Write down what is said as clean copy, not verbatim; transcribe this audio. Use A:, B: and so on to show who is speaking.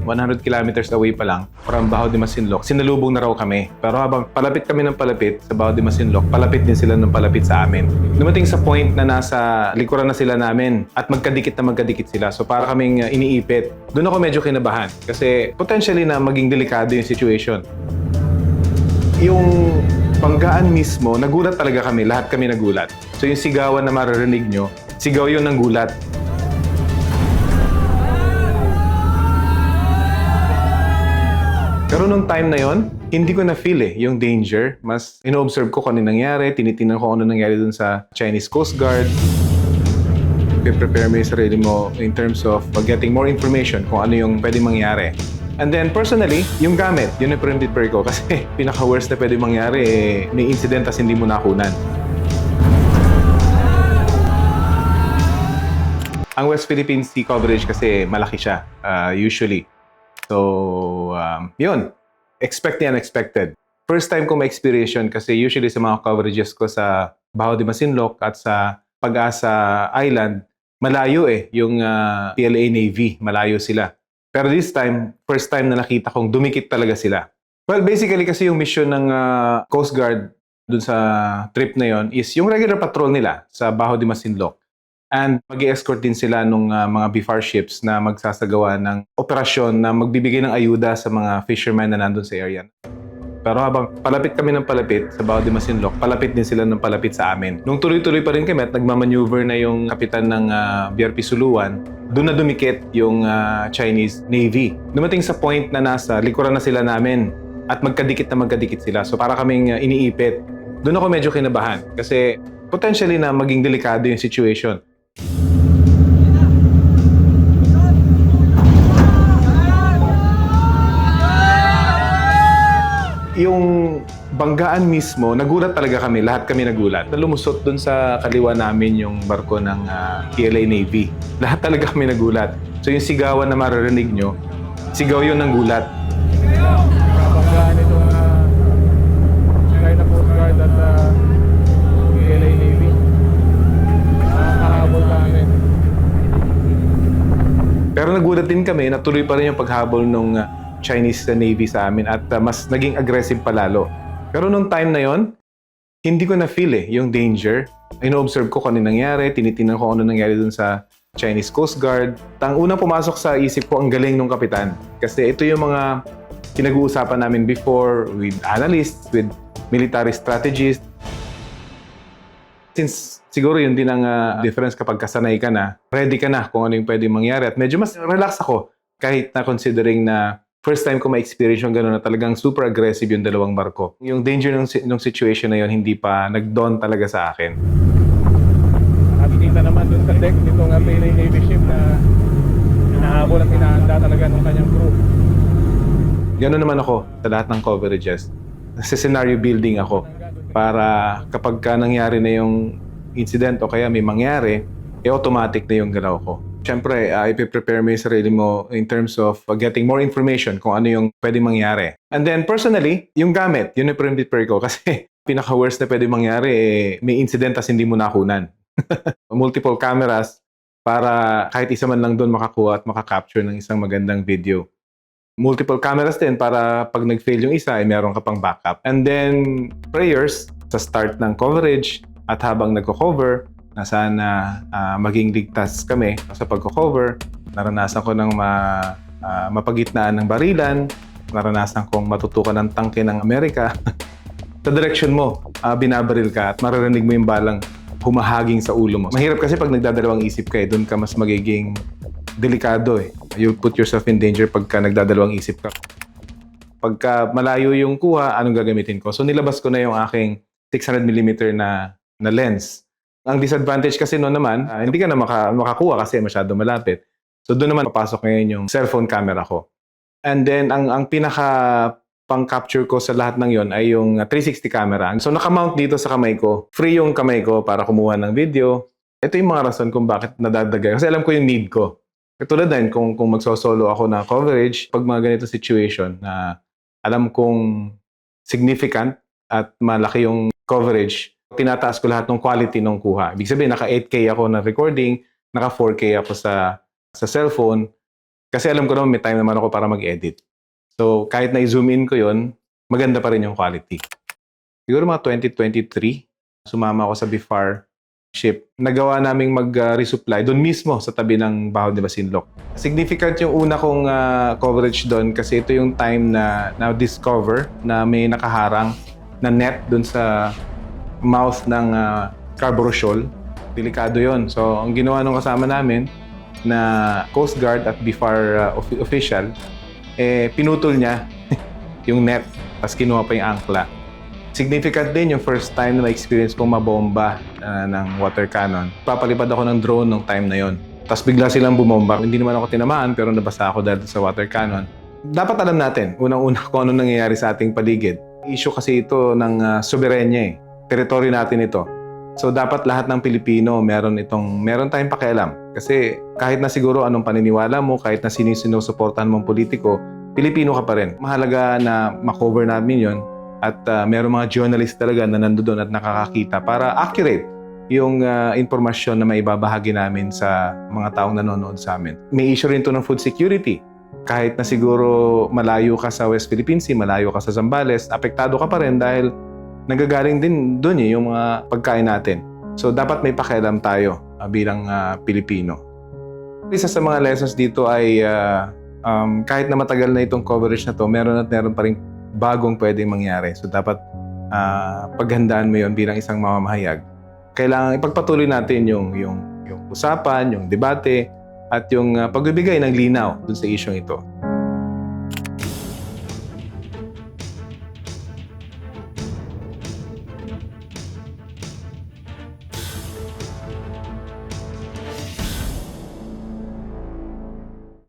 A: 100 kilometers away pa lang from Baho de Masinloc, sinalubong na raw kami. Pero habang palapit kami ng palapit sa Baho de Masinloc, palapit din sila ng palapit sa amin. Dumating sa point na nasa likuran na sila namin at magkadikit na magkadikit sila. So para kaming iniipit. Doon ako medyo kinabahan kasi potentially na maging delikado yung situation. Yung banggaan mismo, nagulat talaga kami. Lahat kami nagulat. So yung sigawan na maririnig nyo, sigaw yun ng gulat. Pero nung time na yon, hindi ko na-feel yung danger. Mas ino-observe ko kung ano nangyari, tinitingnan ko ano nangyari dun sa Chinese Coast Guard. Prepare mo yung sarili mo in terms of getting more information kung ano yung pwede mangyari. And then personally, yung gamit, yun yung prepare ko kasi pinaka-worst na pwede mangyari may incident tas hindi mo nakunan. Ang West Philippine Sea coverage kasi malaki siya, usually. So, yun. Expect the unexpected. First time ko ma-experience yun kasi usually sa mga coverages ko sa Baho de Masinloc at sa Pag-asa Island, malayo yung PLA Navy. Malayo sila. Pero this time, first time na nakita kong dumikit talaga sila. Well, basically kasi yung mission ng Coast Guard dun sa trip na yon is yung regular patrol nila sa Baho de Masinloc. And mag-i-escort din sila ng mga BFAR ships na magsasagawa ng operasyon na magbibigay ng ayuda sa mga fishermen na nandun sa area. Pero habang palapit kami ng palapit sa Baho de Masinloc, palapit din sila ng palapit sa amin. Nung tuloy-tuloy pa rin kami at nagmamaneuver na yung kapitan ng BRP Suluan, doon na dumikit yung Chinese Navy. Dumating sa point na nasa likuran na sila namin at magkadikit na magkadikit sila. So para kaming iniipit. Doon ako medyo kinabahan kasi potentially na maging delikado yung situation. Yung banggaan mismo, nagulat talaga kami. Lahat kami nagulat. Lumusot dun sa kaliwa namin yung barko ng PLA Navy. Lahat talaga kami nagulat. So yung sigawan na maririnig nyo, sigaw yun ng gulat.
B: Banggaan itong China Coast Guard at PLA Navy. Nakahabol namin.
A: Pero nagulat din kami na tuloy pa rin yung paghabol ng Chinese Navy sa amin at mas naging aggressive palalo. Pero nung time na yon, hindi ko na-feel yung danger. Ino-observe ko kung ano nangyari, tinitingnan ko ano nangyari dun sa Chinese Coast Guard. Ang unang pumasok sa isip ko, ang galing ng kapitan. Kasi ito yung mga pinag-uusapan namin before with analysts, with military strategists. Since siguro yun din ang difference kapag kasanay ka na, ready ka na kung ano yung pwedeng mangyari. At medyo mas relax ako kahit na considering na first time ko ma-experience yung gano'n na talagang super aggressive yung dalawang barko. Yung danger ng situation na yun hindi pa nag-dawn talaga sa akin.
B: Nakikita naman dun sa deck nitong PLA Navy ship na hinahabol at hinahanda talaga ng kanyang crew.
A: Gano'n naman ako sa lahat ng coverages. Sa scenario building ako para kapag nangyari na yung incident o kaya may mangyari, automatic na yung galaw ko. Siyempre, ipiprepare mo yung sarili mo in terms of getting more information kung ano yung pwedeng mangyari. And then personally, yung gamit, yun yung prepare ko kasi pinaka-worst na pwedeng mangyari may incident tas hindi mo nakunan. Multiple cameras para kahit isa man lang doon makakuha at makakapture ng isang magandang video. Multiple cameras din para pag nag-fail yung isa, meron ka pang backup. And then prayers sa start ng coverage at habang nagko-cover, na sana maging ligtas kami sa pagko-cover. Naranasan ko ng mapagitnaan ng barilan. Naranasan kong matutukan ng tangke ng Amerika. Sa direction mo, binabaril ka at maririnig mo yung balang humahaging sa ulo mo. Mahirap kasi pag nagdadalawang isip ka doon ka mas magiging delikado You'll put yourself in danger pagka nagdadalawang isip ka. Pagka malayo yung kuha, anong gagamitin ko? So nilabas ko na yung aking 600mm na lens. Ang disadvantage kasi noon naman, hindi ka na makakuha kasi masyado malapit. So doon naman papasok ngayon yung cellphone camera ko. And then ang pinaka pang-capture ko sa lahat ng yon ay yung 360 camera. So nakamount dito sa kamay ko. Free yung kamay ko para kumuha ng video. Ito yung mga rason kung bakit nadadagay. Kasi alam ko yung need ko. Katulad din kung magsosolo ako na coverage, pag mga ganito situation na alam kong significant at malaki yung coverage, tinataas ko lahat ng quality ng kuha. Ibig sabihin, naka 8K ako na recording, naka 4K ako sa cellphone. Kasi alam ko naman may time naman ako para mag-edit. So kahit na i-zoom in ko yon, maganda pa rin yung quality. Siguro mga 2023, sumama ako sa BIFAR ship. Nagawa naming mag-resupply doon mismo sa tabi ng Baho de Masinloc. Significant yung una kong coverage doon kasi ito yung time na na-discover na may nakaharang na net doon sa mouth ng Scarborough Shoal. Delikado yon. So, ang ginawa nung kasama namin na Coast Guard at BIFAR official, pinutol niya yung net, tapos kinuha pa yung angkla. Significant din yung first time na ma-experience kong mabomba ng water cannon. Papalipad ako ng drone nung time na yon. Tapos bigla silang bumomba. Hindi naman ako tinamaan pero nabasa ako dahil sa water cannon. Dapat alam natin, unang-una kung ano nangyayari sa ating paligid. Issue kasi ito ng soberenya eh. Teritoryo natin ito. So dapat lahat ng Pilipino meron tayong pakialam. Kasi kahit na siguro anong paniniwala mo, kahit na sinusuportahan mong politiko, Pilipino ka pa rin. Mahalaga na makover namin yon. At meron mga journalist talaga na nandoon at nakakakita para accurate yung informasyon na maibabahagi namin sa mga taong nanonood sa amin. May issue rin to ng food security. Kahit na siguro malayo ka sa West Philippine Sea, malayo ka sa Zambales, apektado ka pa rin dahil nagagaling din doon yung mga pagkain natin. So dapat may pakialam tayo bilang Pilipino. Isa sa mga lessons dito ay kahit na matagal na itong coverage na to, meron pa rin bagong pwedeng mangyari. So dapat paghandaan mo yon bilang isang mamamahayag. Kailangan ipagpatuloy natin yung usapan, yung debate, at yung pagbibigay ng linaw dun sa isyong ito.